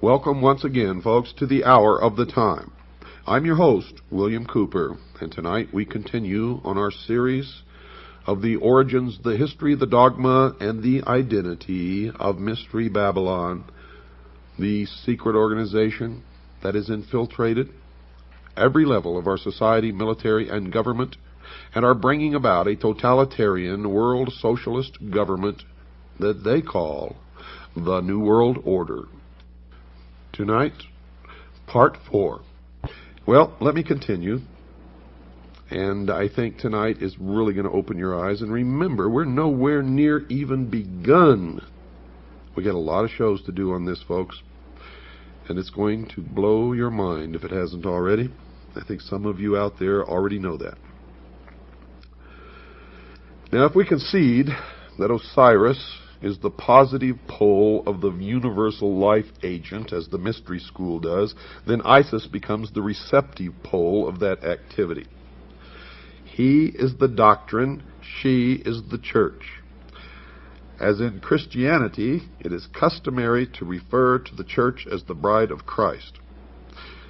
Welcome once again, folks, to the Hour of the Time. I'm your host, William Cooper, and tonight we continue on our series of the origins, the history, the dogma, and the identity of Mystery Babylon, the secret organization that has infiltrated every level of our society, military, and government, and are bringing about a totalitarian world socialist government that they call the New World Order. Tonight, part 4. Well, let me continue. And I think tonight is really going to open your eyes. And remember, we're nowhere near even begun. We got a lot of shows to do on this, folks. And it's going to blow your mind if it hasn't already. I think some of you out there already know that. Now, if we concede that Osiris is the positive pole of the universal life agent, as the mystery school does, then Isis becomes the receptive pole of that activity. He is the doctrine, she is the church. As in Christianity, it is customary to refer to the church as the bride of Christ.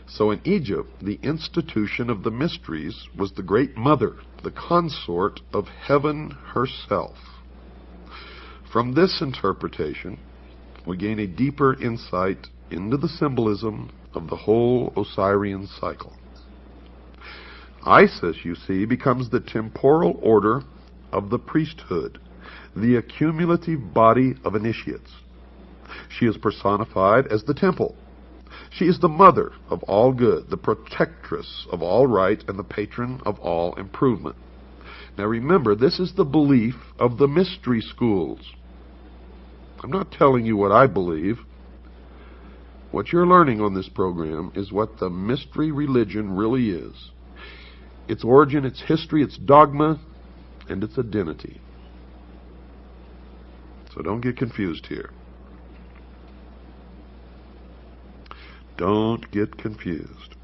So in Egypt, the institution of the mysteries was the great mother, the consort of heaven herself. From this interpretation, we gain a deeper insight into the symbolism of the whole Osirian cycle. Isis, you see, becomes the temporal order of the priesthood, the accumulative body of initiates. She is personified as the temple. She is the mother of all good, the protectress of all right, and the patron of all improvement. Now remember, this is the belief of the mystery schools. I'm not telling you what I believe. What you're learning on this program is what the mystery religion really is. Its origin, its history, its dogma, and its identity. So don't get confused here. Don't get confused.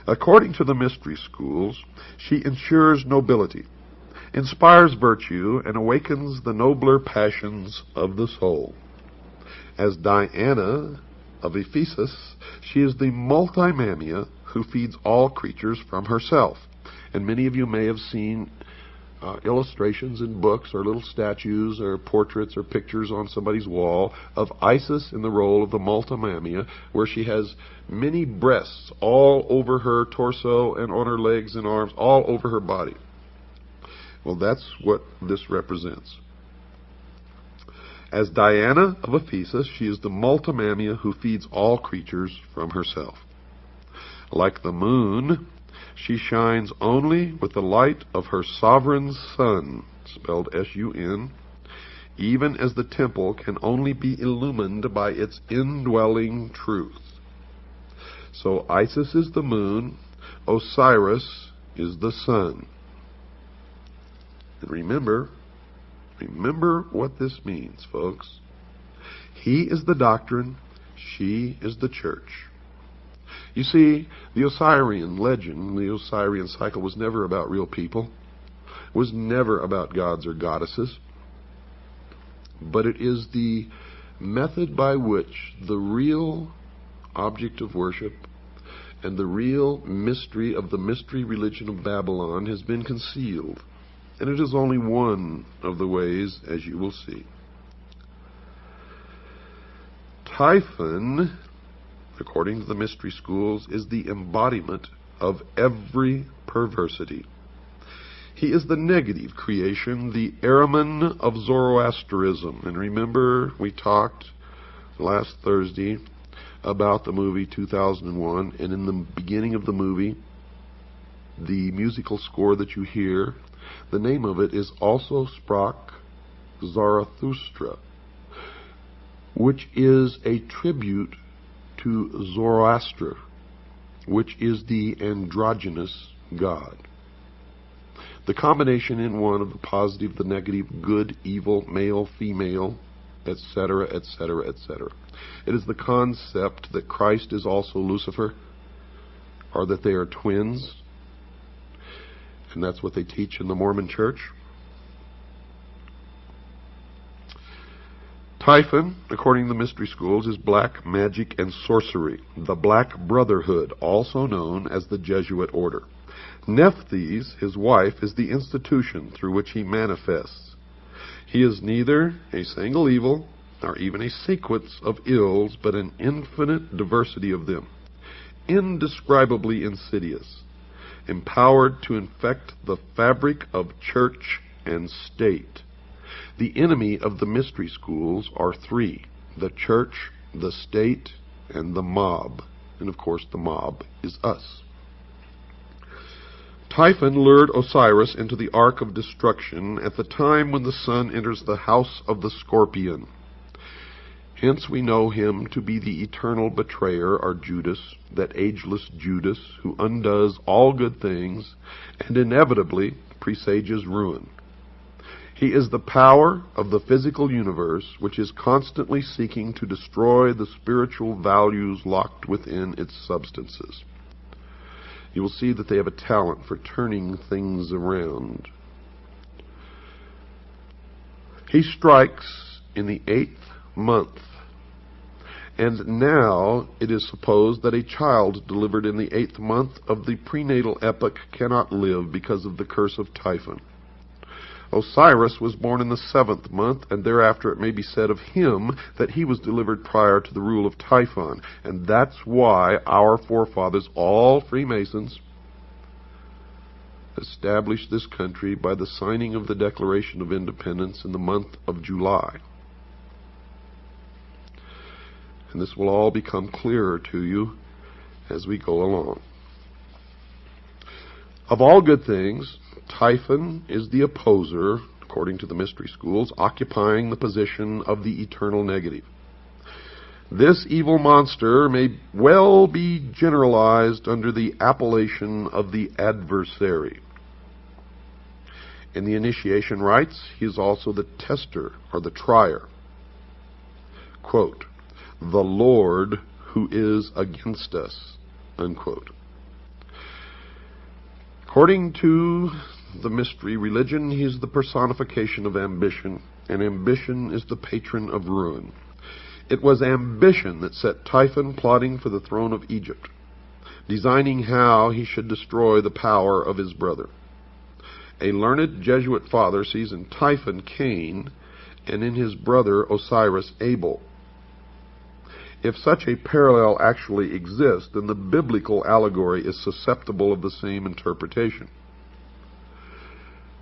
According to the mystery schools, she ensures nobility, inspires virtue, and awakens the nobler passions of the soul. As Diana of Ephesus, she is the multimamia who feeds all creatures from herself. And many of you may have seen illustrations in books or little statues or portraits or pictures on somebody's wall of Isis in the role of the multimamia, where she has many breasts all over her torso and on her legs and arms, all over her body. Well, that's what this represents. As Diana of Ephesus, she is the multimamia who feeds all creatures from herself. Like the moon, she shines only with the light of her sovereign sun, spelled S-U-N, even as the temple can only be illumined by its indwelling truth. So Isis is the moon, Osiris is the sun. And remember what this means, folks. He is the doctrine, she is the church. You see, the Osirian legend, the Osirian cycle, was never about real people. It was never about gods or goddesses. But it is the method by which the real object of worship and the real mystery of the mystery religion of Babylon has been concealed. And it is only one of the ways, as you will see. Typhon, according to the mystery schools, is the embodiment of every perversity. He is the negative creation, the Ahriman of Zoroastrianism. And remember, we talked last Thursday about the movie 2001, and in the beginning of the movie, the musical score that you hear, the name of it is Also Sprach Zarathustra, which is a tribute to Zoroaster, which is the androgynous god. The combination in one of the positive, the negative, good, evil, male, female, etc., etc., etc. It is the concept that Christ is also Lucifer, or that they are twins, and that's what they teach in the Mormon Church. Typhon, according to the mystery schools, is black magic and sorcery, the Black Brotherhood, also known as the Jesuit order. Nephthys, his wife, is the institution through which he manifests. He is neither a single evil nor even a sequence of ills, but an infinite diversity of them, indescribably insidious, empowered to infect the fabric of church and state. The enemy of the mystery schools are three: the church, the state, and the mob. And of course the mob is us. Typhon lured Osiris into the ark of destruction at the time when the sun enters the house of the scorpion. Hence we know him to be the eternal betrayer, or Judas, that ageless Judas who undoes all good things and inevitably presages ruin. He is the power of the physical universe, which is constantly seeking to destroy the spiritual values locked within its substances. You will see that they have a talent for turning things around. He strikes in the 8th month, and now it is supposed that a child delivered in the 8th month of the prenatal epoch cannot live because of the curse of Typhon. Osiris was born in the 7th month, and thereafter it may be said of him that he was delivered prior to the rule of Typhon. And that's why our forefathers, all Freemasons, established this country by the signing of the Declaration of Independence in the month of July. And this will all become clearer to you as we go along. Of all good things, Typhon is the opposer, according to the mystery schools, occupying the position of the eternal negative. This evil monster may well be generalized under the appellation of the adversary. In the initiation rites, he is also the tester, or the trier. Quote, "The Lord who is against us," unquote. According to the mystery religion, he is the personification of ambition, and ambition is the patron of ruin. It was ambition that set Typhon plotting for the throne of Egypt, designing how he should destroy the power of his brother. A learned Jesuit father sees in Typhon Cain, and in his brother Osiris Abel. If such a parallel actually exists, then the biblical allegory is susceptible of the same interpretation.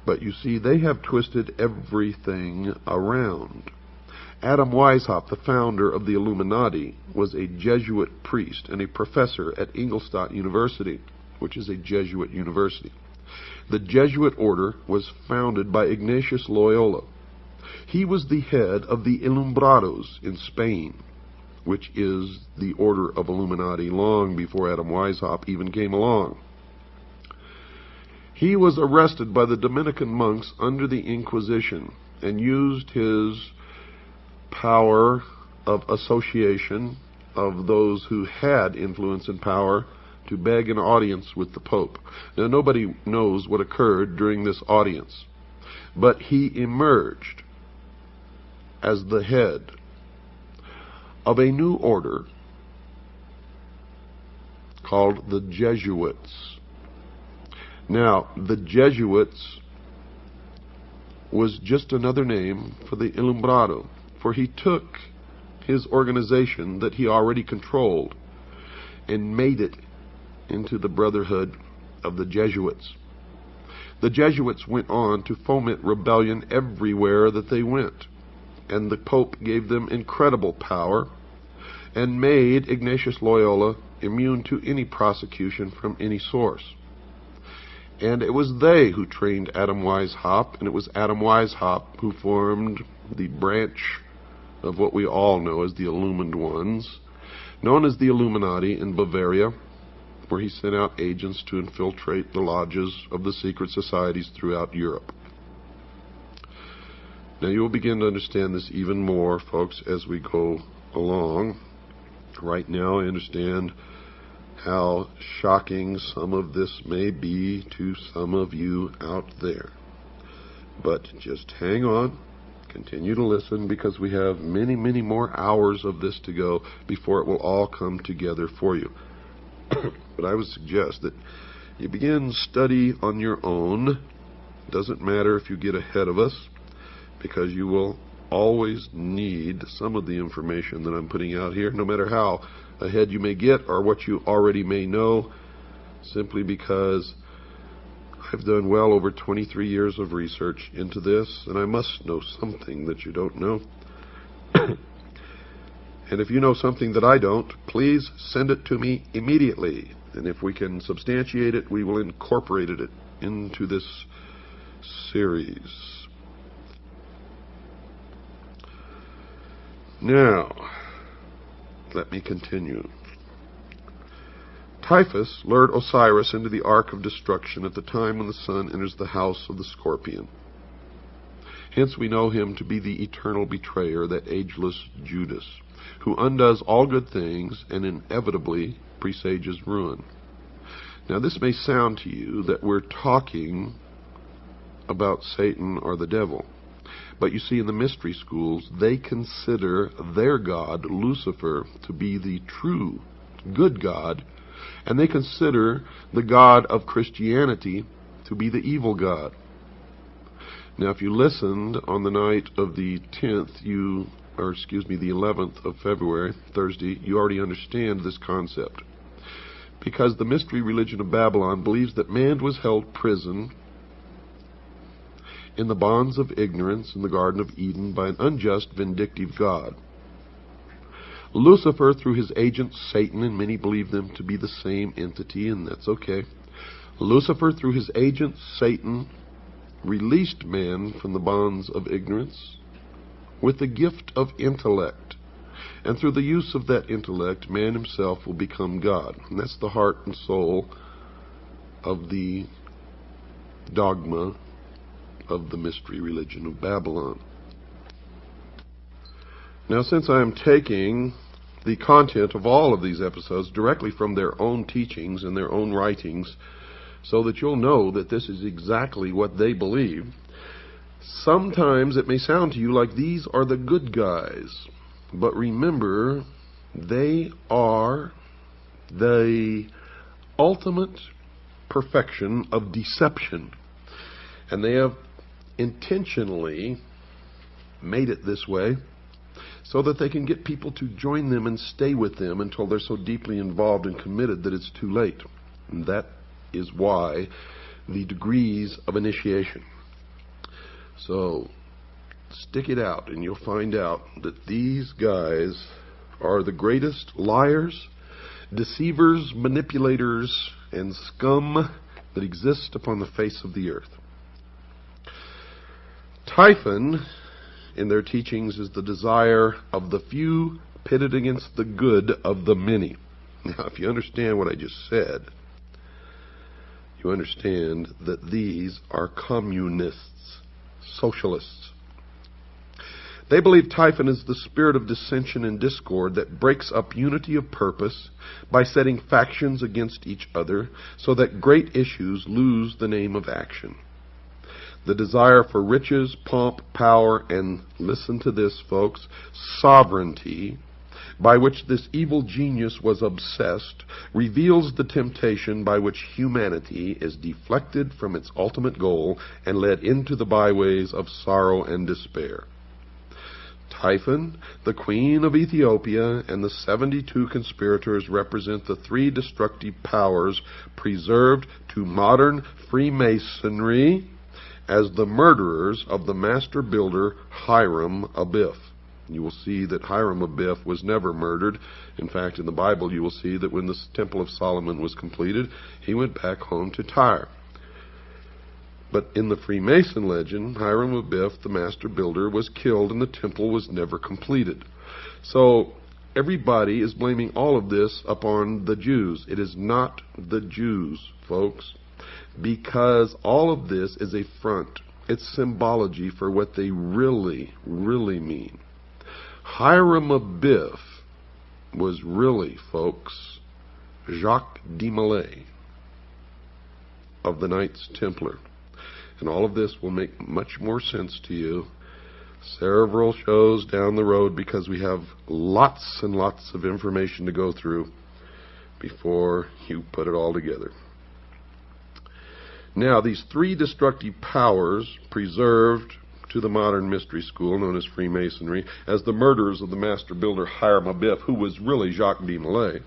But you see, they have twisted everything around. Adam Weishaupt, the founder of the Illuminati, was a Jesuit priest and a professor at Ingolstadt University, which is a Jesuit university. The Jesuit order was founded by Ignatius Loyola. He was the head of the Ilumbrados in Spain, which is the order of Illuminati long before Adam Weishaupt even came along. He was arrested by the Dominican monks under the Inquisition and used his power of association of those who had influence and power to beg an audience with the Pope. Now, nobody knows what occurred during this audience, but he emerged as the head of a new order called the Jesuits. Now, the Jesuits was just another name for the Ilumbrado, for he took his organization that he already controlled and made it into the Brotherhood of the Jesuits. The Jesuits went on to foment rebellion everywhere that they went, and the Pope gave them incredible power and made Ignatius Loyola immune to any prosecution from any source. And it was they who trained Adam Weishaupt, and it was Adam Weishaupt who formed the branch of what we all know as the Illumined Ones, known as the Illuminati in Bavaria, where he sent out agents to infiltrate the lodges of the secret societies throughout Europe. Now you will begin to understand this even more, folks, as we go along. Right now I understand how shocking some of this may be to some of you out there. But just hang on, Continue to listen, because we have many, many more hours of this to go before it will all come together for you. But I would suggest that you begin study on your own. It doesn't matter if you get ahead of us, because you will always need some of the information that I'm putting out here, no matter how ahead you may get or what you already may know, simply because I've done well over 23 years of research into this, and I must know something that you don't know. And if you know something that I don't, please send it to me immediately. And if we can substantiate it, we will incorporate it into this series. Now, let me continue. Typhus lured Osiris into the ark of destruction at the time when the sun enters the house of the scorpion. Hence we know him to be the eternal betrayer, that ageless Judas, who undoes all good things and inevitably presages ruin. Now this may sound to you that we're talking about Satan or the devil. But you see, in the mystery schools, they consider their god, Lucifer, to be the true, good God, and they consider the God of Christianity to be the evil God. Now, if you listened on the night of the 11th of February, Thursday, you already understand this concept. Because the mystery religion of Babylon believes that man was held prison in the bonds of ignorance in the Garden of Eden by an unjust, vindictive God. Lucifer, through his agent Satan, and many believe them to be the same entity, and that's okay. Lucifer, through his agent Satan, released man from the bonds of ignorance with the gift of intellect. And through the use of that intellect, man himself will become God. And that's the heart and soul of the dogma of the mystery religion of Babylon. Now, since I am taking the content of all of these episodes directly from their own teachings and their own writings, so that you'll know that this is exactly what they believe, sometimes it may sound to you like these are the good guys. But remember, they are the ultimate perfection of deception. And they have intentionally made it this way so that they can get people to join them and stay with them until they're so deeply involved and committed that it's too late. And that is why the degrees of initiation. So stick it out and you'll find out that these guys are the greatest liars, deceivers, manipulators, and scum that exist upon the face of the earth. Typhon, in their teachings, is the desire of the few pitted against the good of the many. Now, if you understand what I just said, you understand that these are communists, socialists. They believe Typhon is the spirit of dissension and discord that breaks up unity of purpose by setting factions against each other so that great issues lose the name of action. The desire for riches, pomp, power, and, listen to this, folks, sovereignty, by which this evil genius was obsessed, reveals the temptation by which humanity is deflected from its ultimate goal and led into the byways of sorrow and despair. Typhon, the queen of Ethiopia, and the 72 conspirators represent the three destructive powers preserved to modern Freemasonry as the murderers of the master builder Hiram Abiff. You will see that Hiram Abiff was never murdered. In fact, in the Bible you will see that when the Temple of Solomon was completed, he went back home to Tyre. But in the Freemason legend, Hiram Abiff, the master builder, was killed and the temple was never completed. So everybody is blaming all of this upon the Jews. It is not the Jews, folks, because all of this is a front. It's symbology for what they really, really mean. Hiram Abiff was really, folks, Jacques de Molay of the Knights Templar. And all of this will make much more sense to you several shows down the road, because we have lots and lots of information to go through before you put it all together. Now, these three destructive powers preserved to the modern mystery school, known as Freemasonry, as the murderers of the master builder Hiram Abiff, who was really Jacques de Molay,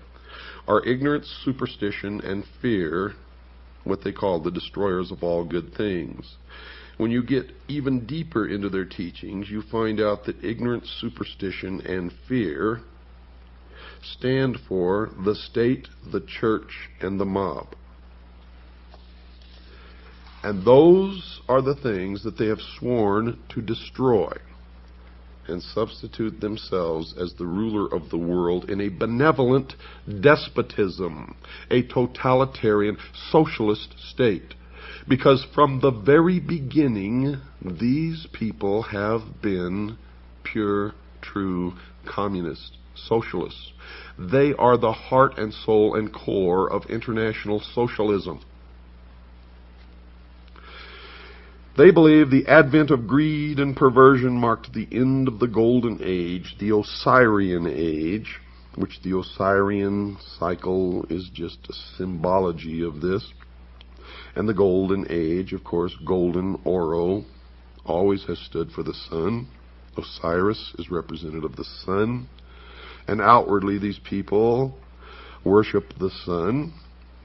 are ignorance, superstition, and fear, what they call the destroyers of all good things. When you get even deeper into their teachings, you find out that ignorance, superstition, and fear stand for the state, the church, and the mob. And those are the things that they have sworn to destroy and substitute themselves as the ruler of the world in a benevolent despotism, a totalitarian socialist state. Because from the very beginning, these people have been pure, true communists, socialists. They are the heart and soul and core of international socialism. They believe the advent of greed and perversion marked the end of the Golden Age, the Osirian Age, which the Osirian cycle is just a symbology of this. And the Golden Age, of course, golden, oro, always has stood for the sun. Osiris is representative of the sun. And outwardly, these people worship the sun,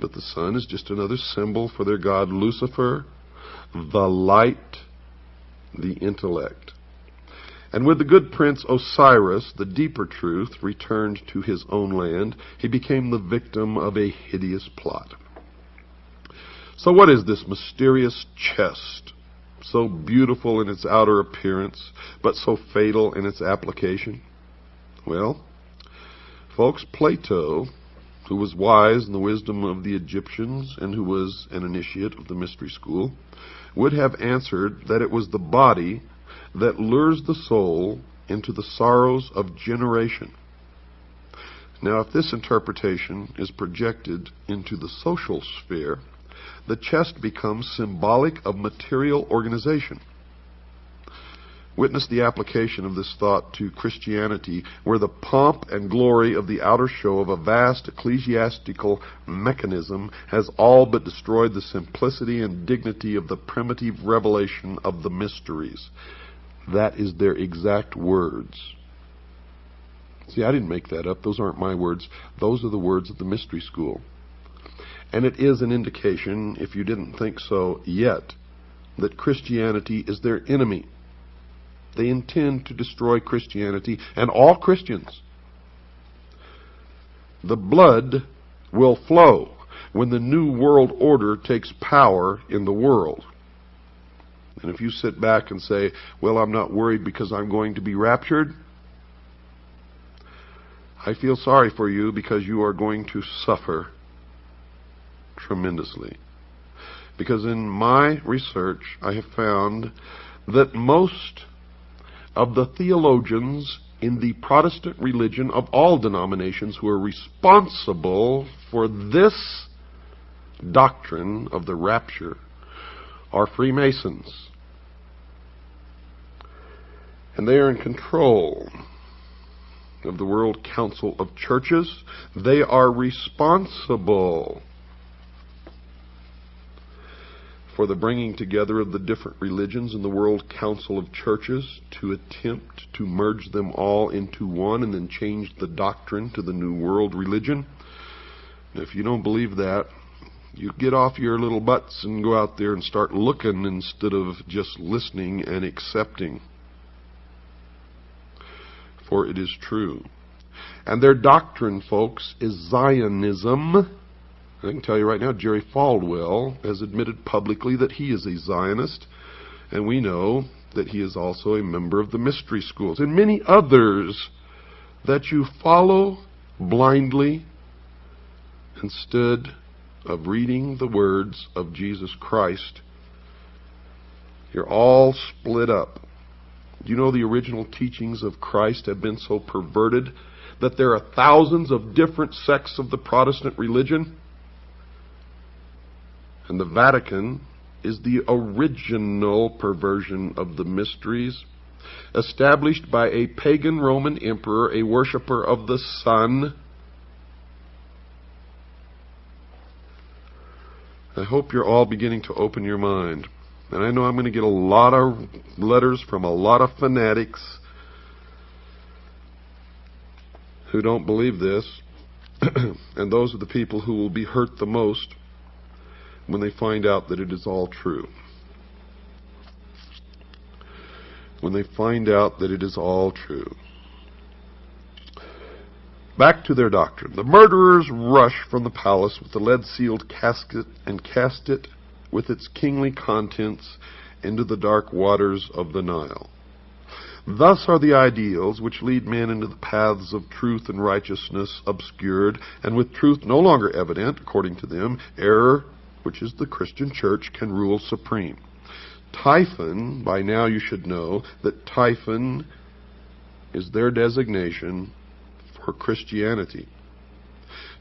but the sun is just another symbol for their god Lucifer, the light, the intellect. And with the good prince Osiris, the deeper truth returned to his own land. He became the victim of a hideous plot. So what is this mysterious chest, so beautiful in its outer appearance, but so fatal in its application? Well, folks, Plato, who was wise in the wisdom of the Egyptians and who was an initiate of the mystery school, would have answered that it was the body that lures the soul into the sorrows of generation. Now, if this interpretation is projected into the social sphere, the chest becomes symbolic of material organization. Witness the application of this thought to Christianity, where the pomp and glory of the outer show of a vast ecclesiastical mechanism has all but destroyed the simplicity and dignity of the primitive revelation of the mysteries. That is their exact words. See, I didn't make that up. Those aren't my words. Those are the words of the mystery school. And it is an indication, if you didn't think so yet, that Christianity is their enemy. They intend to destroy Christianity and all Christians. The blood will flow when the new world order takes power in the world. And if you sit back and say, well, I'm not worried because I'm going to be raptured, I feel sorry for you, because you are going to suffer tremendously. Because in my research, I have found that most of the theologians in the Protestant religion of all denominations who are responsible for this doctrine of the rapture are Freemasons. And they are in control of the World Council of Churches. They are responsible for the bringing together of the different religions in the World Council of Churches to attempt to merge them all into one and then change the doctrine to the New World religion. And if you don't believe that, you get off your little butts and go out there and start looking instead of just listening and accepting. For it is true. And their doctrine, folks, is Zionism. I can tell you right now, Jerry Falwell has admitted publicly that he is a Zionist, and we know that he is also a member of the mystery schools, and many others that you follow blindly instead of reading the words of Jesus Christ. You're all split up. Do you know the original teachings of Christ have been so perverted that there are thousands of different sects of the Protestant religion? And the Vatican is the original perversion of the mysteries. established by a pagan Roman emperor, a worshiper of the sun. I hope you're all beginning to open your mind. And I know I'm going to get a lot of letters from a lot of fanatics who don't believe this. And those are the people who will be hurt the most when they find out that it is all true. When they find out that it is all true. Back to their doctrine. The murderers rush from the palace with the lead-sealed casket and cast it with its kingly contents into the dark waters of the Nile. Thus are the ideals which lead men into the paths of truth and righteousness obscured, and with truth no longer evident, according to them, error, which is the Christian church, can rule supreme. Typhon, by now you should know that Typhon is their designation for Christianity.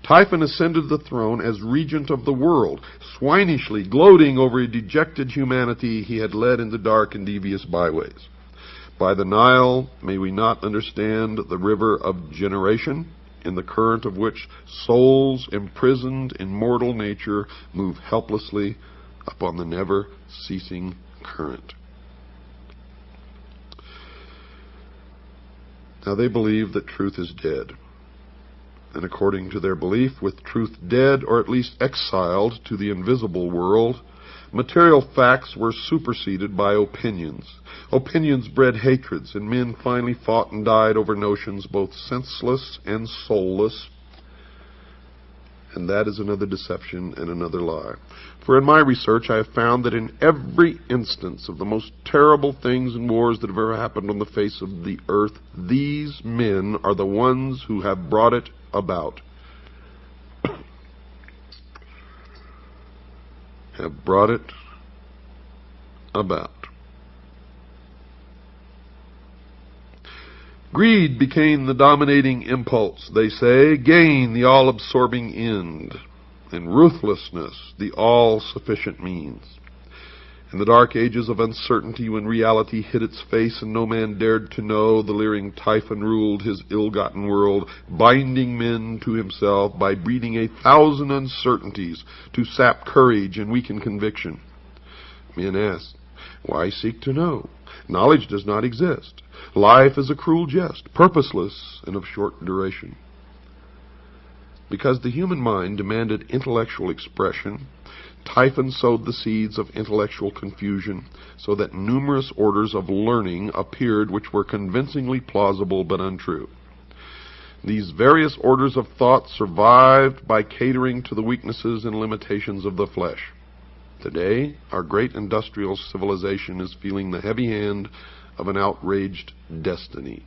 Typhon ascended the throne as regent of the world, swinishly gloating over a dejected humanity he had led into dark and devious byways. By the Nile, may we not understand the river of generation, in the current of which souls imprisoned in mortal nature move helplessly upon the never-ceasing current. Now they believe that truth is dead. And according to their belief, with truth dead, or at least exiled to the invisible world, material facts were superseded by opinions. Opinions bred hatreds, and men finally fought and died over notions both senseless and soulless. And that is another deception and another lie. For in my research I have found that in every instance of the most terrible things and wars that have ever happened on the face of the earth, these men are the ones who have brought it about. Have brought it about. Greed became the dominating impulse, they say, gain the all-absorbing end, and ruthlessness the all-sufficient means. In the dark ages of uncertainty, when reality hid its face and no man dared to know, the leering Typhon ruled his ill-gotten world, binding men to himself by breeding 1,000 uncertainties to sap courage and weaken conviction. Men ask, why seek to know? Knowledge does not exist. Life is a cruel jest, purposeless and of short duration. Because the human mind demanded intellectual expression, Typhon sowed the seeds of intellectual confusion, so that numerous orders of learning appeared which were convincingly plausible but untrue. These various orders of thought survived by catering to the weaknesses and limitations of the flesh. Today, our great industrial civilization is feeling the heavy hand of an outraged destiny.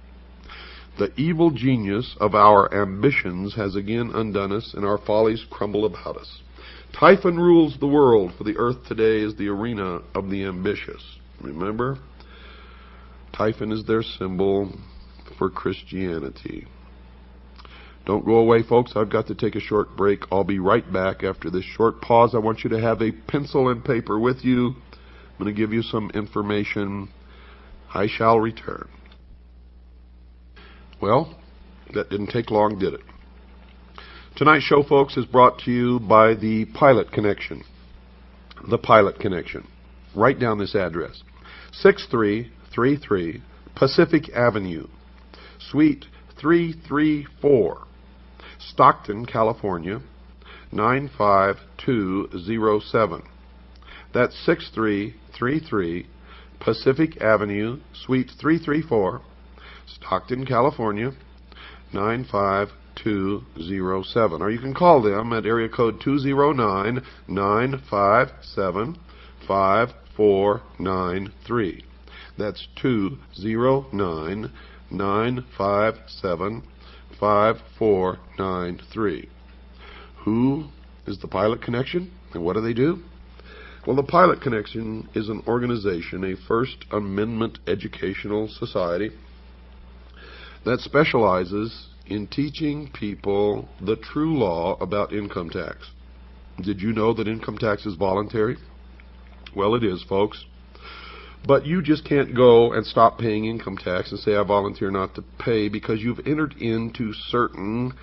The evil genius of our ambitions has again undone us, and our follies crumble about us. Typhon rules the world, for the earth today is the arena of the ambitious. Remember? Typhon is their symbol for Christianity. Don't go away, folks. I've got to take a short break. I'll be right back after this short pause. I want you to have a pencil and paper with you. I'm going to give you some information. I shall return. Well, that didn't take long, did it? Tonight's show, folks, is brought to you by the Pilot Connection. The Pilot Connection. Write down this address. 6333 Pacific Avenue, Suite 334, Stockton, California, 95207. That's 6333 Pacific Avenue, Suite 334, Stockton, California, 95207. Or you can call them at area code 209-957-5493. That's 209-957-5493. Who is the Pilot Connection, and what do they do? Well, the Pilot Connection is an organization, a First Amendment educational society that specializes in teaching people the true law about income tax. Did you know that income tax is voluntary? Well, it is, folks. But you just can't go and stop paying income tax and say, I volunteer not to pay, because you've entered into certain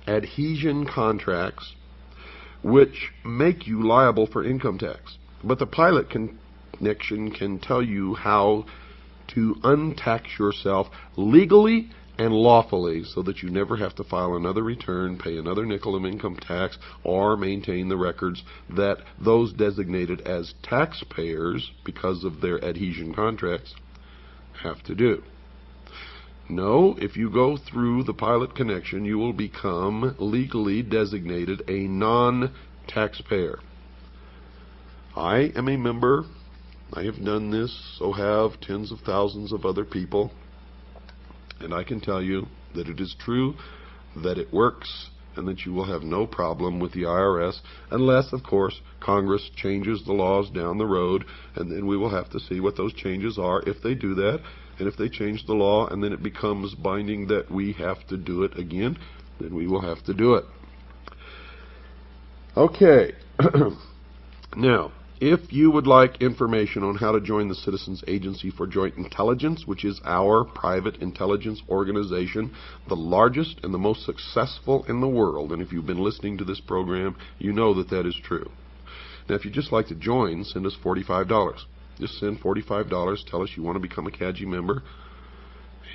adhesion contracts which make you liable for income tax. But the pilot connection can tell you how to untax yourself legally and lawfully, so that you never have to file another return, pay another nickel of income tax, or maintain the records that those designated as taxpayers because of their adhesion contracts have to do. No, if you go through the pilot connection, you will become legally designated a non-taxpayer. I am a member. I have done this, so have tens of thousands of other people. And I can tell you that it is true, that it works, and that you will have no problem with the IRS, unless, of course, Congress changes the laws down the road, and then we will have to see what those changes are if they do that. And if they change the law and then it becomes binding that we have to do it again, then we will have to do it. Okay. Now, if you would like information on how to join the Citizens Agency for Joint Intelligence, which is our private intelligence organization, the largest and the most successful in the world, and if you've been listening to this program, you know that that is true. Now, if you'd just like to join, send us $45. Just send $45. Tell us you want to become a CAGI member,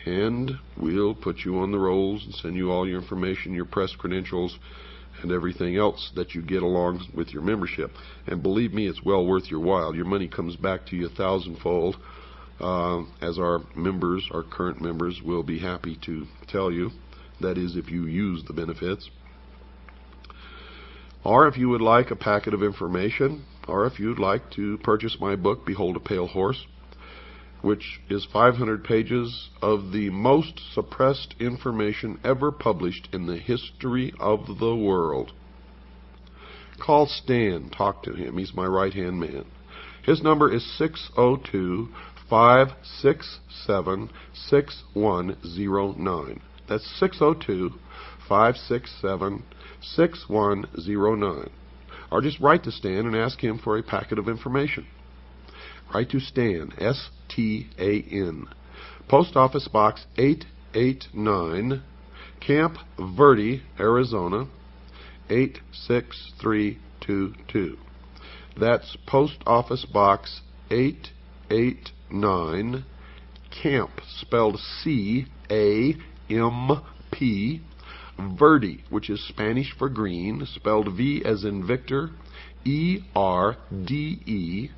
and we'll put you on the rolls and send you all your information, your press credentials, and everything else that you get along with your membership. And believe me, it's well worth your while. Your money comes back to you 1,000-fold, as our members, our current members, will be happy to tell you. That is, if you use the benefits. Or if you would like a packet of information, or if you'd like to purchase my book, Behold a Pale Horse, which is 500 pages of the most suppressed information ever published in the history of the world. Call Stan. Talk to him. He's my right-hand man. His number is 602-567-6109. That's 602-567-6109. Or just write to Stan and ask him for a packet of information. Write to Stan, S-T-A-N. Post Office Box 889, Camp Verde, Arizona, 86322. That's Post Office Box 889, Camp, spelled C-A-M-P, Verde, which is Spanish for green, spelled V as in Victor, E-R-D-E,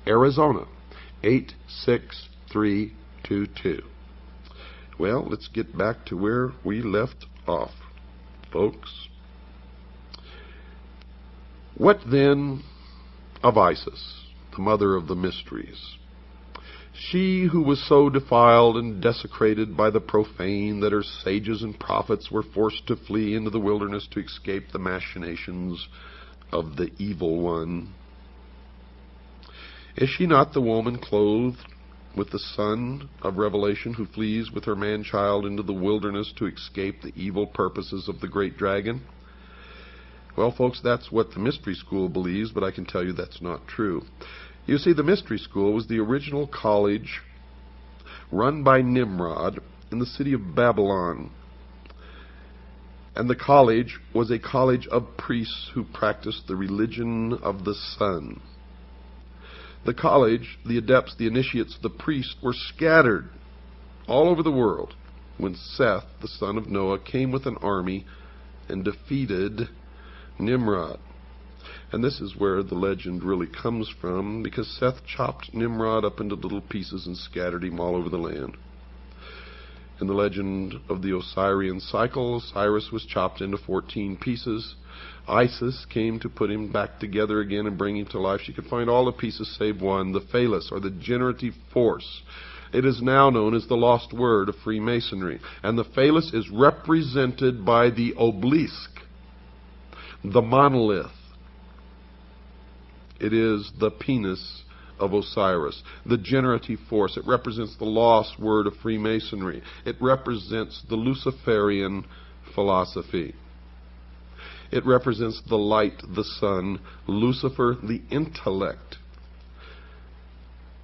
Arizona, 86322. Well, let's get back to where we left off, folks. What then of Isis, the mother of the mysteries? She who was so defiled and desecrated by the profane that her sages and prophets were forced to flee into the wilderness to escape the machinations of the evil one. Is she not the woman clothed with the son of Revelation who flees with her man-child into the wilderness to escape the evil purposes of the great dragon? Well, folks, that's what the mystery school believes, but I can tell you that's not true. You see, the mystery school was the original college run by Nimrod in the city of Babylon. And the college was a college of priests who practiced the religion of the sun. The college, the adepts, the initiates, the priests were scattered all over the world when Seth, the son of Noah, came with an army and defeated Nimrod. And this is where the legend really comes from, because Seth chopped Nimrod up into little pieces and scattered him all over the land. In the legend of the Osirian cycle, Osiris was chopped into 14 pieces. Isis came to put him back together again and bring him to life. She could find all the pieces save one, the phallus, or the generative force. It is now known as the lost word of Freemasonry. And the phallus is represented by the obelisk, the monolith. It is the penis of Osiris, the generative force. It represents the lost word of Freemasonry. It represents the Luciferian philosophy. It represents the light, the sun, Lucifer, the intellect.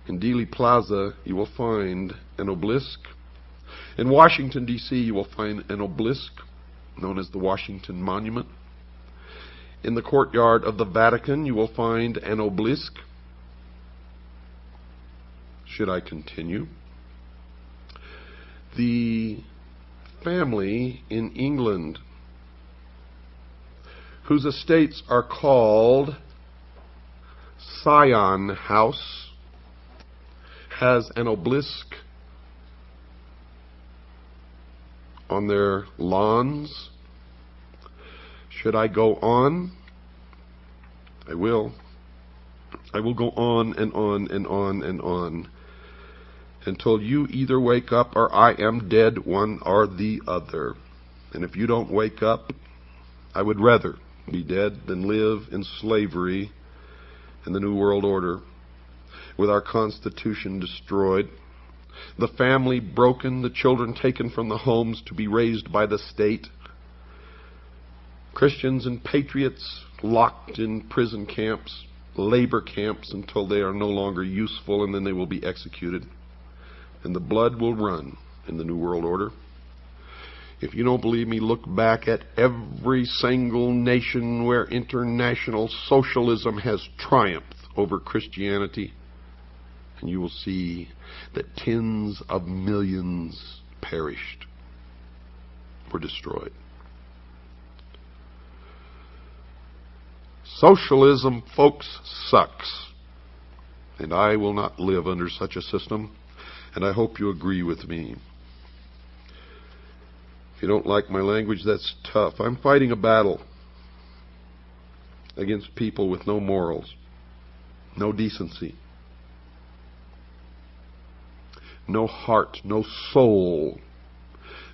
In Dealey Plaza, you will find an obelisk. In Washington, D.C., you will find an obelisk known as the Washington Monument. In the courtyard of the Vatican, you will find an obelisk. Should I continue? The family in England, whose estates are called Scion House, has an obelisk on their lawns. Should I go on? I will. I will go on and on and on and on until you either wake up or I am dead, one or the other. And if you don't wake up, I would rather be dead than live in slavery in the New World Order, with our Constitution destroyed, the family broken, the children taken from the homes to be raised by the state, Christians and patriots locked in prison camps, labor camps, until they are no longer useful, and then they will be executed. And the blood will run in the New World Order. If you don't believe me, look back at every single nation where international socialism has triumphed over Christianity, and you will see that tens of millions perished, were destroyed. Socialism, folks, sucks. And I will not live under such a system, and I hope you agree with me. If you don't like my language, that's tough. I'm fighting a battle against people with no morals, no decency, no heart, no soul.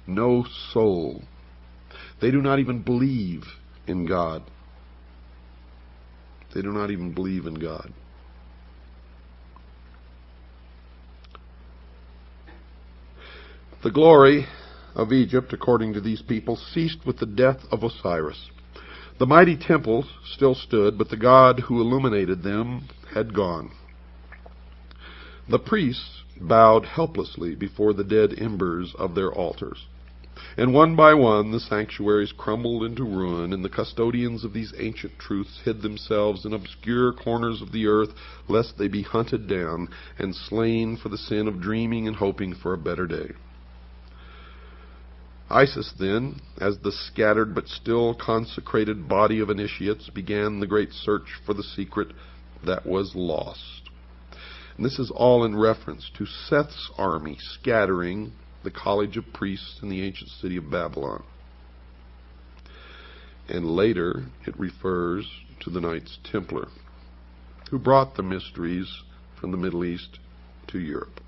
No soul. They do not even believe in God. They do not even believe in God. The glory of Egypt, according to these people, ceased with the death of Osiris. The mighty temples still stood, but the God who illuminated them had gone. The priests bowed helplessly before the dead embers of their altars. And one by one the sanctuaries crumbled into ruin, and the custodians of these ancient truths hid themselves in obscure corners of the earth, lest they be hunted down and slain for the sin of dreaming and hoping for a better day. Isis then, as the scattered but still consecrated body of initiates, began the great search for the secret that was lost. And this is all in reference to Seth's army scattering the college of priests in the ancient city of Babylon. And later it refers to the Knights Templar, who brought the mysteries from the Middle East to Europe.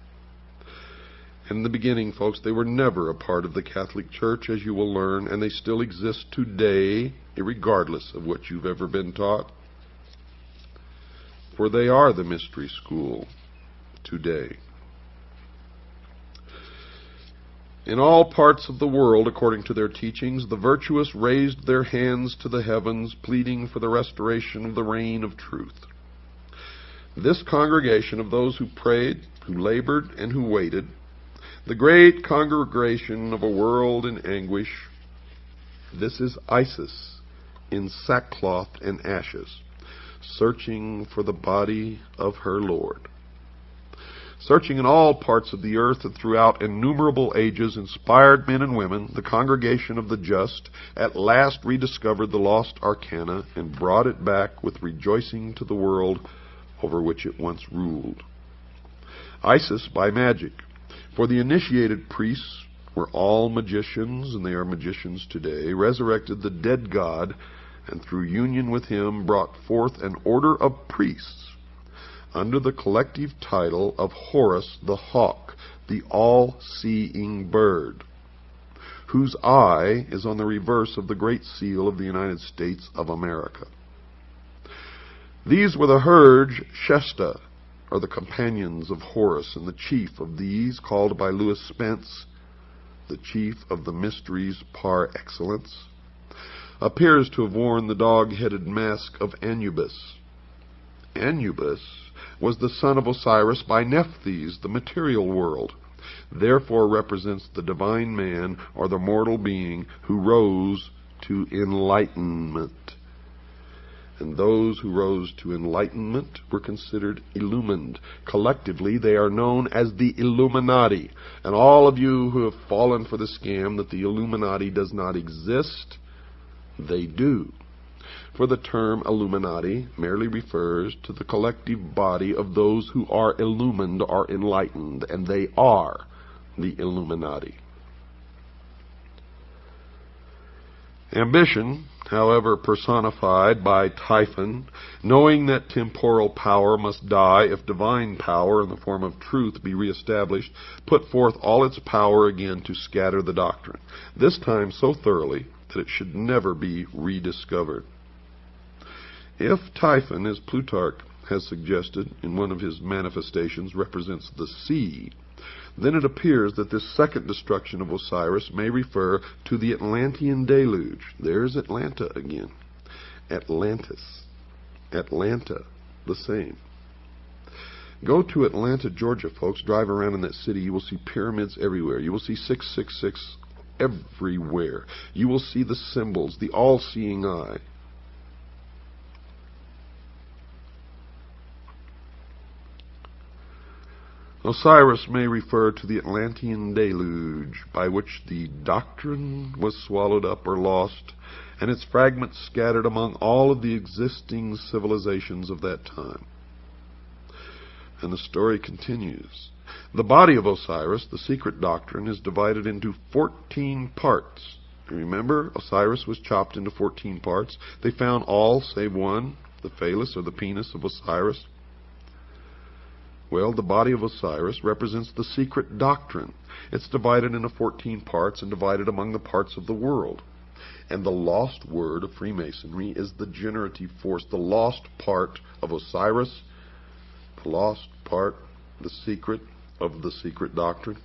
And in the beginning, folks, they were never a part of the Catholic Church, as you will learn, and they still exist today, irregardless of what you've ever been taught. For they are the mystery school today. In all parts of the world, according to their teachings, the virtuous raised their hands to the heavens, pleading for the restoration of the reign of truth. This congregation of those who prayed, who labored, and who waited, the great congregation of a world in anguish, this is Isis in sackcloth and ashes, searching for the body of her Lord. Searching in all parts of the earth and throughout innumerable ages, inspired men and women, the congregation of the just, at last rediscovered the lost arcana and brought it back with rejoicing to the world over which it once ruled. Isis by magic, for the initiated priests were all magicians, and they are magicians today, resurrected the dead God, and through union with him brought forth an order of priests under the collective title of Horus the Hawk, the all-seeing bird, whose eye is on the reverse of the great seal of the United States of America. These were the Hurge Shesta, or the companions of Horus, and the chief of these, called by Lewis Spence the chief of the mysteries par excellence, appears to have worn the dog-headed mask of Anubis, Anubis was the son of Osiris by Nephthys, the material world, therefore represents the divine man or the mortal being who rose to enlightenment. And those who rose to enlightenment were considered illumined. Collectively, they are known as the Illuminati. And all of you who have fallen for the scam that the Illuminati does not exist, they do. For the term Illuminati merely refers to the collective body of those who are illumined or enlightened, and they are the Illuminati. Ambition, however, personified by Typhon, knowing that temporal power must die if divine power in the form of truth be reestablished, put forth all its power again to scatter the doctrine, this time so thoroughly that it should never be rediscovered. If Typhon, as Plutarch has suggested in one of his manifestations, represents the sea, then it appears that this second destruction of Osiris may refer to the Atlantean deluge. There's Atlanta again. Atlantis. Atlanta, the same. Go to Atlanta, Georgia, folks. Drive around in that city. You will see pyramids everywhere. You will see 666 everywhere. You will see the symbols, the all-seeing eye. Osiris may refer to the Atlantean deluge, by which the doctrine was swallowed up or lost, and its fragments scattered among all of the existing civilizations of that time. And the story continues. The body of Osiris, the secret doctrine, is divided into 14 parts. Remember, Osiris was chopped into 14 parts. They found all save one, the phallus or the penis of Osiris. Well, the body of Osiris represents the secret doctrine. It's divided into 14 parts and divided among the parts of the world. And the lost word of Freemasonry is the generative force, the lost part of Osiris, the lost part, the secret of the secret doctrine.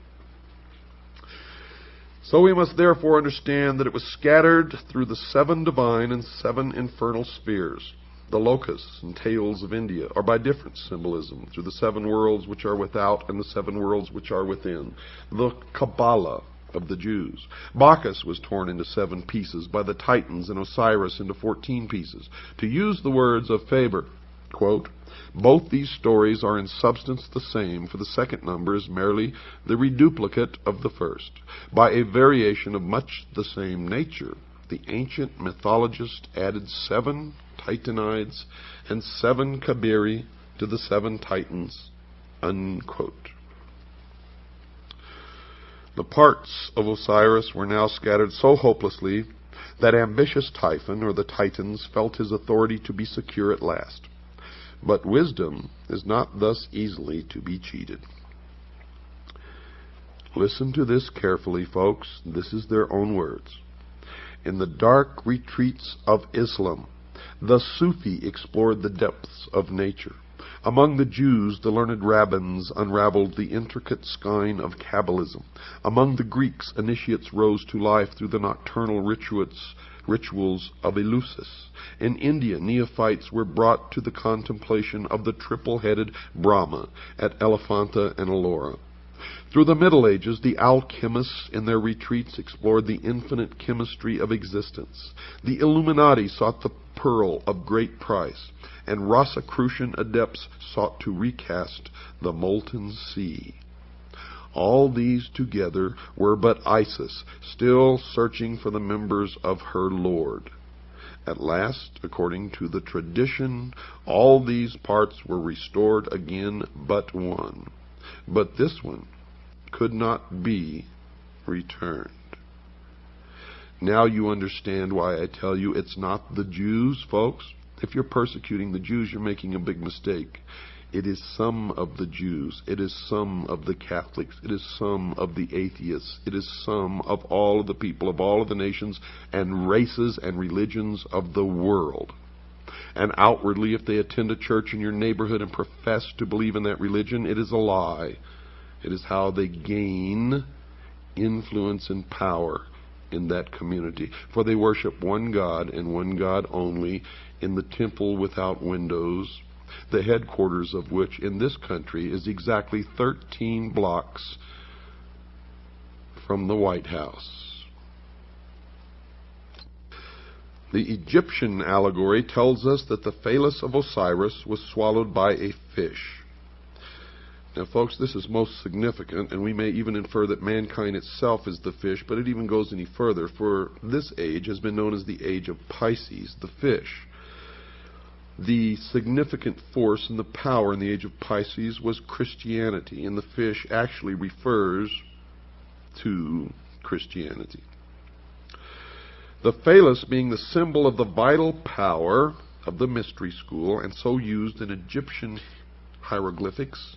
So we must therefore understand that it was scattered through the 7 divine and 7 infernal spheres. The locusts and tails of India are by different symbolism through the 7 worlds which are without and the 7 worlds which are within. The Kabbalah of the Jews. Bacchus was torn into 7 pieces by the Titans and Osiris into 14 pieces. To use the words of Faber, quote, both these stories are in substance the same, for the second number is merely the reduplicate of the first. By a variation of much the same nature, the ancient mythologist added 7 Titanides and 7 Kabiri to the 7 Titans, unquote. The parts of Osiris were now scattered so hopelessly that ambitious Typhon, or the Titans, felt his authority to be secure at last. But wisdom is not thus easily to be cheated. Listen to this carefully, folks. This is their own words. In the dark retreats of Islam, the Sufi explored the depths of nature. Among the Jews, the learned rabbins unraveled the intricate skein of Kabbalism. Among the Greeks, initiates rose to life through the nocturnal rituals of Eleusis. In India, neophytes were brought to the contemplation of the triple-headed Brahma at Elephanta and Ellora. Through the Middle Ages, the alchemists in their retreats explored the infinite chemistry of existence. The Illuminati sought the pearl of great price, and Rosicrucian adepts sought to recast the molten sea. All these together were but Isis, still searching for the members of her Lord. At last, according to the tradition, all these parts were restored again but one. But this one could not be returned. Now you understand why I tell you it's not the Jews, folks. If you're persecuting the Jews, you're making a big mistake. It is some of the Jews. It is some of the Catholics. It is some of the atheists. It is some of all of the people of all of the nations and races and religions of the world. And outwardly, if they attend a church in your neighborhood and profess to believe in that religion, it is a lie. It is how they gain influence and power in that community. For they worship one God and one God only in the temple without windows, the headquarters of which in this country is exactly 13 blocks from the White House. The Egyptian allegory tells us that the phallus of Osiris was swallowed by a fish. Now, folks, this is most significant, and we may even infer that mankind itself is the fish, but it even goes any further, for this age has been known as the age of Pisces, the fish. The significant force and the power in the age of Pisces was Christianity, and the fish actually refers to Christianity. The phallus being the symbol of the vital power of the mystery school, and so used in Egyptian hieroglyphics.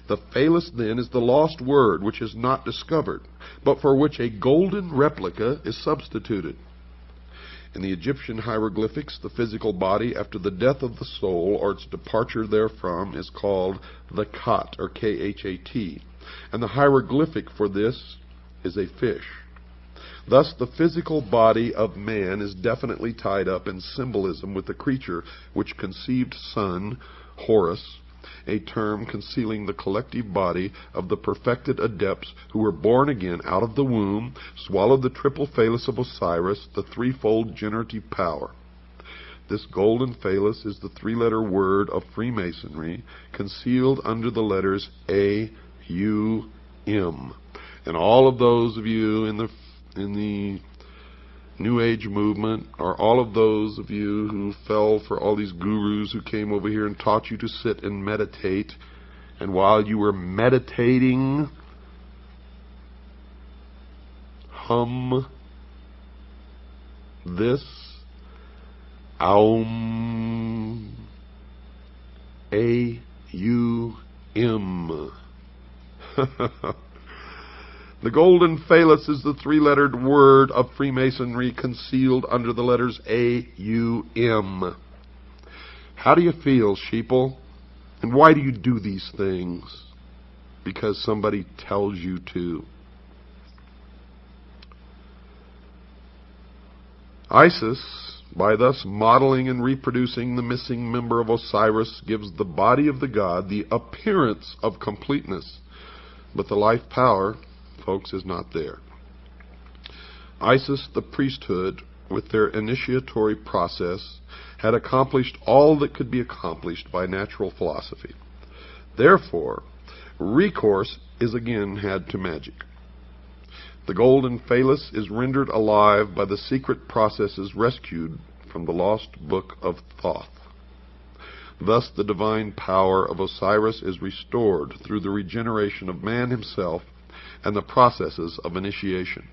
The phallus, then, is the lost word which is not discovered, but for which a golden replica is substituted. In the Egyptian hieroglyphics, the physical body after the death of the soul or its departure therefrom is called the Khat, or K-H-A-T, and the hieroglyphic for this is a fish. Thus, the physical body of man is definitely tied up in symbolism with the creature which conceived son, Horus, a term concealing the collective body of the perfected adepts who were born again out of the womb, swallowed the triple phallus of Osiris, the threefold generative power. This golden phallus is the three-letter word of Freemasonry, concealed under the letters A-U-M. And all of those of you in the New Age movement, or all of those of you who fell for all these gurus who came over here and taught you to sit and meditate, and while you were meditating, hum this Aum, A-U-M. The golden phallus is the three-lettered word of Freemasonry concealed under the letters A-U-M. How do you feel, sheeple? And why do you do these things? Because somebody tells you to. Isis, by thus modeling and reproducing the missing member of Osiris, gives the body of the god the appearance of completeness, but the life power, folks, is not there. Isis, the priesthood, with their initiatory process, had accomplished all that could be accomplished by natural philosophy. Therefore, recourse is again had to magic. The golden phallus is rendered alive by the secret processes rescued from the lost book of Thoth. Thus the divine power of Osiris is restored through the regeneration of man himself and the processes of initiation.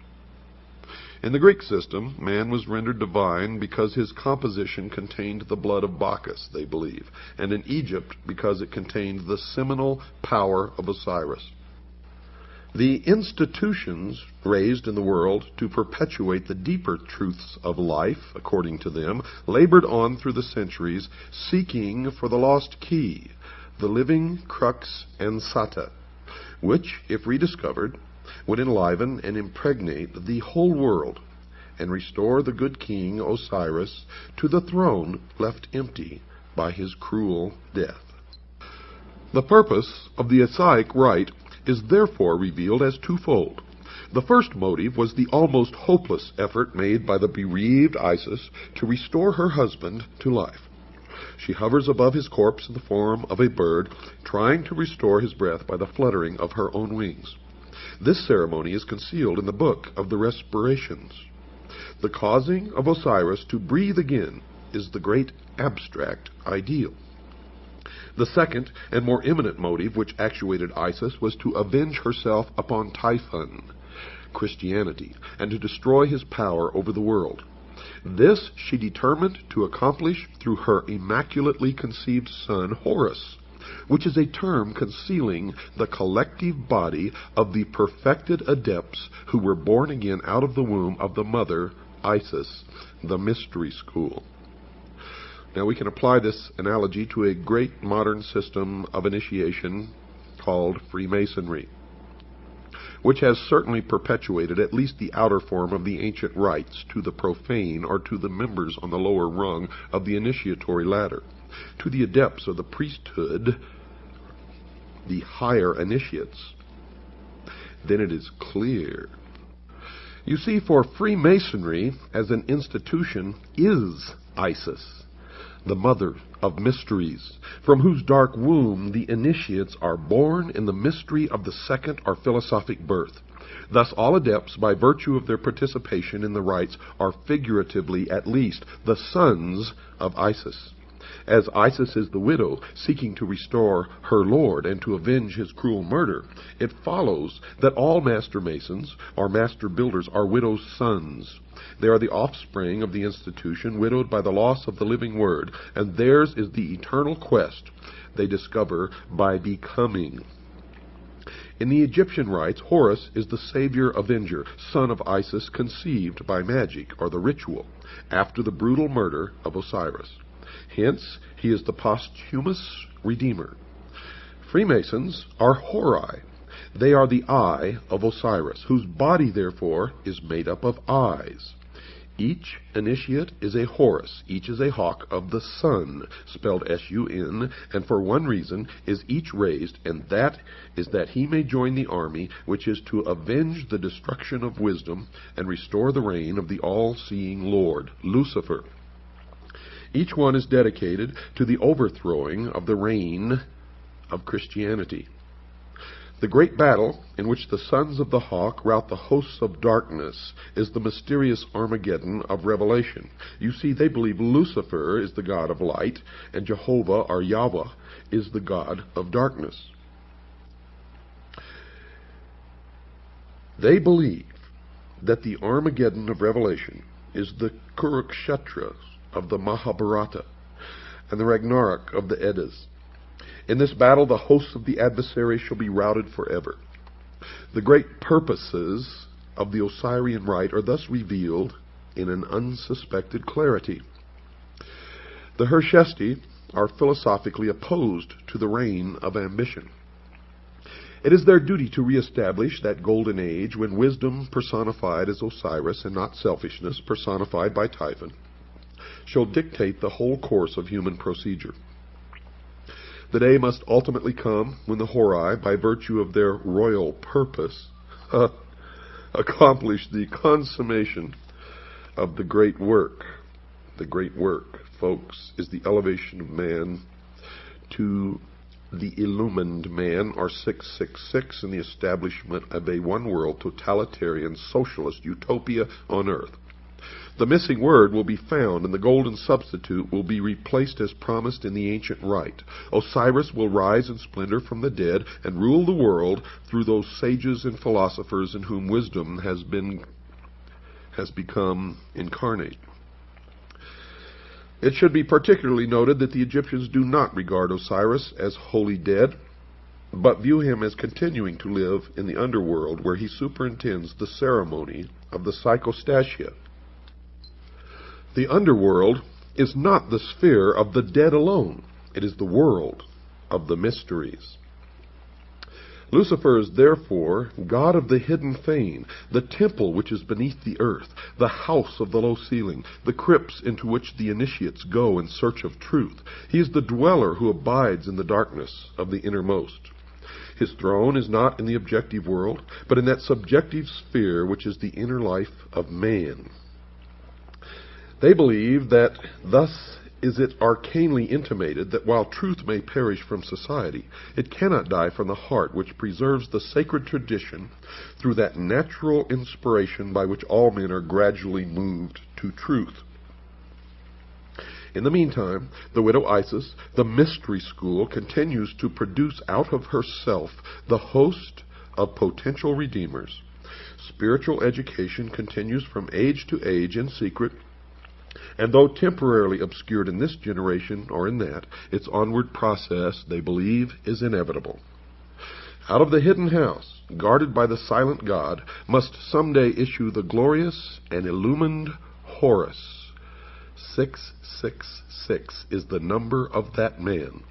In the Greek system, man was rendered divine because his composition contained the blood of Bacchus, they believe, and in Egypt because it contained the seminal power of Osiris. The institutions raised in the world to perpetuate the deeper truths of life, according to them, labored on through the centuries, seeking for the lost key, the living crux ansata, which, if rediscovered, would enliven and impregnate the whole world and restore the good king Osiris to the throne left empty by his cruel death. The purpose of the Osiric rite is therefore revealed as twofold. The first motive was the almost hopeless effort made by the bereaved Isis to restore her husband to life. She hovers above his corpse in the form of a bird, trying to restore his breath by the fluttering of her own wings. This ceremony is concealed in the book of the Respirations. The causing of Osiris to breathe again is the great abstract ideal. The second and more imminent motive which actuated Isis was to avenge herself upon Typhon, Christianity, and to destroy his power over the world. This she determined to accomplish through her immaculately conceived son Horus, which is a term concealing the collective body of the perfected adepts who were born again out of the womb of the mother, Isis, the mystery school. Now we can apply this analogy to a great modern system of initiation called Freemasonry. which has certainly perpetuated at least the outer form of the ancient rites to the profane or to the members on the lower rung of the initiatory ladder. To the adepts of the priesthood, the higher initiates, then it is clear. You see, for Freemasonry as an institution is Isis, the mother of mysteries, from whose dark womb the initiates are born in the mystery of the second or philosophic birth. Thus all adepts, by virtue of their participation in the rites, are figuratively at least the sons of Isis. As Isis is the widow seeking to restore her lord and to avenge his cruel murder, it follows that all master masons or master builders are widows' sons. They are the offspring of the institution, widowed by the loss of the living word, and theirs is the eternal quest they discover by becoming. In the Egyptian rites, Horus is the savior avenger, son of Isis, conceived by magic or the ritual after the brutal murder of Osiris. Hence, he is the posthumous redeemer. Freemasons are Hori. They are the eye of Osiris, whose body, therefore, is made up of eyes. Each initiate is a Horus, each is a hawk of the sun, spelled S-U-N, and for one reason is each raised, and that is that he may join the army which is to avenge the destruction of wisdom and restore the reign of the all-seeing Lord, Lucifer. Each one is dedicated to the overthrowing of the reign of Christianity. The great battle in which the sons of the hawk rout the hosts of darkness is the mysterious Armageddon of Revelation. You see, they believe Lucifer is the god of light, and Jehovah, or Yahweh, is the god of darkness. They believe that the Armageddon of Revelation is the Kurukshetra of the Mahabharata and the Ragnarok of the Eddas. In this battle, the hosts of the adversary shall be routed forever. The great purposes of the Osirian rite are thus revealed in an unsuspected clarity. The Hershesti are philosophically opposed to the reign of ambition. It is their duty to reestablish that golden age when wisdom personified as Osiris and not selfishness personified by Typhon shall dictate the whole course of human procedure. The day must ultimately come when the Hori, by virtue of their royal purpose, accomplish the consummation of the great work. The great work, folks, is the elevation of man to the illumined man, or 666, and the establishment of a one-world, totalitarian, socialist utopia on earth. The missing word will be found, and the golden substitute will be replaced as promised in the ancient rite. Osiris will rise in splendor from the dead and rule the world through those sages and philosophers in whom wisdom has become incarnate. It should be particularly noted that the Egyptians do not regard Osiris as wholly dead, but view him as continuing to live in the underworld, where he superintends the ceremony of the psychostasia. The underworld is not the sphere of the dead alone. It is the world of the mysteries. Lucifer is therefore god of the hidden fane, the temple which is beneath the earth, the house of the low ceiling, the crypts into which the initiates go in search of truth. He is the dweller who abides in the darkness of the innermost. His throne is not in the objective world, but in that subjective sphere which is the inner life of man. They believe that thus is it arcanely intimated that while truth may perish from society, it cannot die from the heart which preserves the sacred tradition through that natural inspiration by which all men are gradually moved to truth. In the meantime, the widow Isis, the mystery school, continues to produce out of herself the host of potential redeemers. Spiritual education continues from age to age in secret, and though temporarily obscured in this generation or in that, its onward process, they believe, is inevitable. Out of the hidden house, guarded by the silent God, must someday issue the glorious and illumined Horus. 666 is the number of that man.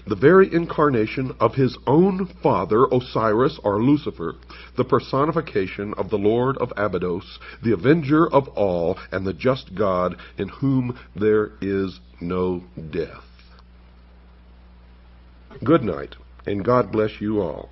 the very incarnation of his own father, Osiris or Lucifer, the personification of the Lord of Abydos, the avenger of all, and the just God in whom there is no death. Good night, and God bless you all.